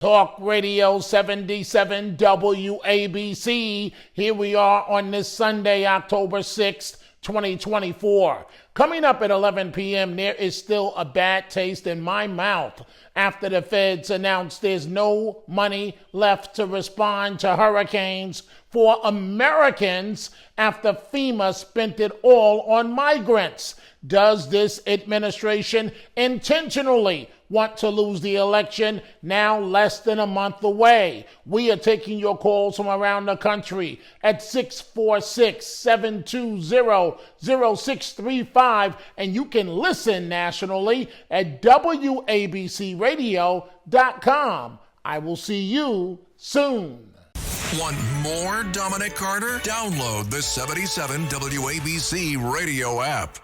Talk Radio 77 WABC. Here we are on this Sunday, October 6th, 2024. Coming up at 11 p.m., there is still a bad taste in my mouth after the feds announced there's no money left to respond to hurricanes for Americans after FEMA spent it all on migrants. Does this administration intentionally want to lose the election now less than a month away? We are taking your calls from around the country at 646-720-0635, and you can listen nationally at WABCradio.com. I will see you soon. Want more Dominic Carter? Download the 77 WABC radio app.